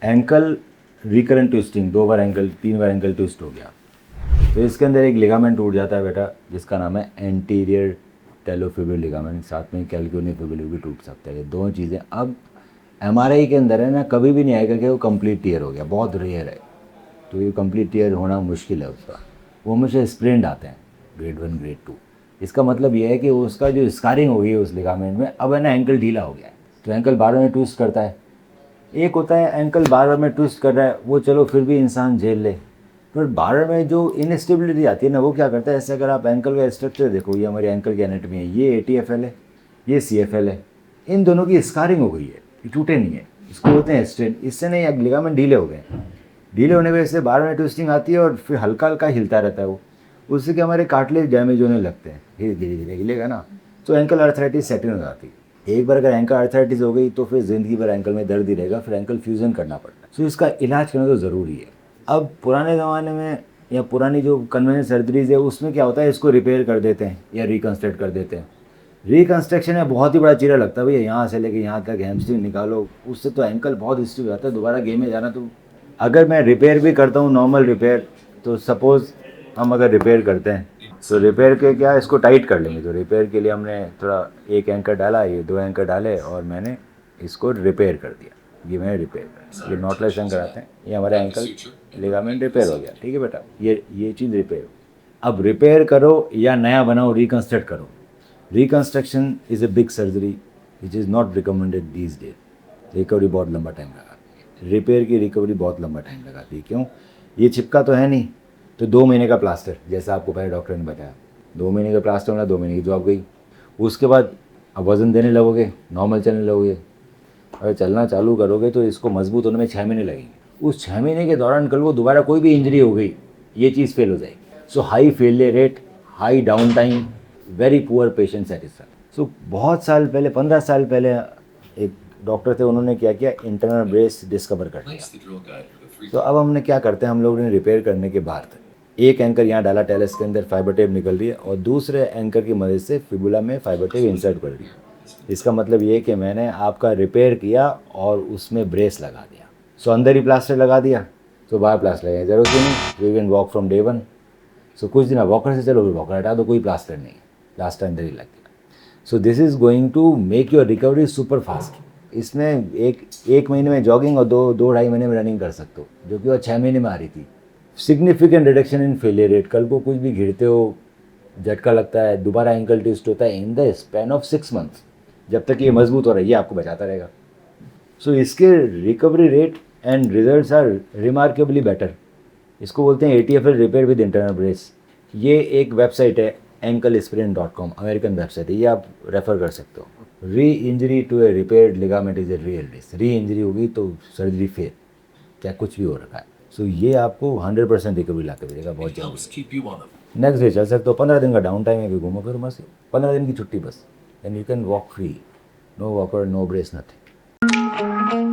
Ankle recurrent twisting, 2 बार ankle 3 बार ankle twist हो गया, तो इसके अंदर एक लिगामेंट टूट जाता है बेटा, जिसका नाम है एंटीरियर टेलोफिब्रिल लिगामेंट, साथ में कैल्क्यूनी फिब्रिल भी टूट सकता है। ये दोनों चीज़ें अब एमआरआई के अंदर है ना, कभी भी नहीं आएगा कि वो कंप्लीट टीयर हो गया, बहुत रेयर है, तो ये कंप्लीट टीयर होना मुश्किल है उसका। वो हमेशा स्प्रेंड आते हैं ग्रेड 1 ग्रेड 2। इसका मतलब ये है कि उसका जो स्कारिंग हो गई है उस लिगामेंट में, अब है ना एंकल ढीला हो गया है, तो एंकल बार बार में ट्विस्ट करता है। एक होता है एंकल बार बार में ट्विस्ट कर रहा है, वो चलो फिर भी इंसान झेल ले, पर बार बार में जो इनस्टेबिलिटी आती है ना, वो क्या करता है, ऐसे अगर आप एंकल का स्ट्रक्चर देखो, ये हमारी एंकल की एनाटॉमी है, ये ATFL है, ये CFL है, इन दोनों की स्कारिंग हो गई है, ये टूटे नहीं है, इसको बोलते हैं स्ट्रेन। इससे नहीं लिगामेंट ढीले हो गए, ढीले होने की वजह से बार बार ट्विस्टिंग आती है और फिर हल्का हल्का हिलता रहता है वो, उससे कि हमारे कार्टिलेज डैमेज होने लगते हैं, धीरे धीरे धीरे हिलेगा ना, तो एंकल अर्थराइटिस सेटिंग हो जाती है। एक बार अगर एंकल अर्थराइटिस हो गई तो फिर ज़िंदगी भर एंकल में दर्द ही रहेगा, फिर एंकल फ्यूज़न करना पड़ता है, तो इसका इलाज करना तो ज़रूरी है। अब पुराने ज़माने में या पुरानी जो कन्वेंशनल सर्जरीज है उसमें क्या होता है, इसको रिपेयर कर देते हैं या रिकन्स्ट्रक्ट कर देते हैं। रिकन्स्ट्रक्शन में बहुत ही बड़ा चीरा लगता है भैया, यहाँ से लेके यहाँ तक हैमस्ट्रिंग निकालो, उससे तो एंकल बहुत हिस्ट्री हो जाता है, दोबारा गेम में जाना। तो अगर मैं रिपेयर भी करता हूँ नॉर्मल रिपेयर, तो सपोज़ हम अगर रिपेयर करते हैं तो रिपेयर के क्या इसको टाइट कर लेंगे, तो रिपेयर के लिए हमने थोड़ा एक एंकर डाला, ये 2 एंकर डाले और मैंने इसको रिपेयर कर दिया, ये मैंने रिपेयर कर, ये नॉटलेस एंकर आते हैं, ये हमारा एंकल लिगामेंट रिपेयर हो गया, ठीक है बेटा, ये चीज़ रिपेयर हो। अब रिपेयर करो या नया बनाओ, रिकन्स्ट्रक्ट करो, reconstruction is a big surgery which is not recommended these days. Recovery बहुत लंबा टाइम लगाती है, रिपेयर की रिकवरी बहुत लंबा टाइम लगाती है। क्यों? ये चिपका तो है नहीं, तो 2 महीने का प्लास्टर, जैसा आपको पहले डॉक्टर ने बताया, 2 महीने का प्लास्टर होना, 2 महीने की जॉब गई। उसके बाद अब वज़न देने लगोगे, नॉर्मल चलने लगोगे, अगर चलना चालू करोगे तो इसको मजबूत होने में 6 महीने लगेंगे। उस 6 महीने के दौरान कल को दोबारा कोई भी इंजरी हो गई, ये चीज़ फेल हो जाएगी। So high failure rate, high downtime, very poor patient satisfaction. So बहुत साल पहले, 15 साल पहले एक डॉक्टर थे, उन्होंने क्या किया, इंटरनल ब्रेस डिस्कवर कर दिया। तो अब हमने क्या करते हैं, हम लोगों ने रिपेयर करने के बाद एक एंकर यहाँ डाला, टेलस के अंदर फाइबर टेप निकल रही है, और दूसरे एंकर की मदद से फिबुला में फाइबर टेप इंसर्ट कर दिया। इसका मतलब ये कि मैंने आपका रिपेयर किया और उसमें ब्रेस लगा दिया। सो अंदर ही प्लास्टर लगा दिया, तो बाहर प्लास्टर लगाने की ज़रूरत ही नहीं, you can walk from day 1। सो कुछ दिन वॉकर से चलो, फिर वॉकर हटा दो, कोई प्लास्टर नहीं, प्लास्टर अंदर ही लग गया। So this is going to make your recovery super fast. इसमें एक महीने में जॉगिंग और दो ढाई महीने में रनिंग कर सकते हो, जो कि वो 6 महीने में आ रही थी। Significant reduction in failure rate, कल को कुछ भी गिरते हो, झटका लगता है, दोबारा एंकल ट्विस्ट होता है, in the span of 6 months, जब तक ये मजबूत हो रहा है, ये आपको बचाता रहेगा। सो इसके recovery rate and results are remarkably better. इसको बोलते हैं ATFL repair with internal brace. ये एक वेबसाइट है ankleSprint.com, अमेरिकन वेबसाइट है, ये आप रेफ़र कर सकते हो। Re injury to a repaired ligament is a real risk. Re injury होगी तो सर्जरी फेल, क्या कुछ भी हो रखा है। सो ये आपको 100% रिकवरी ला के देगा, बहुत जल्दी। नेक्स्ट डे चल सकते हो, 15 दिन का डाउन टाइम है कि घूमो फिर बस, 15 दिन की छुट्टी बस, and you can walk free, no walker, no brace, nothing.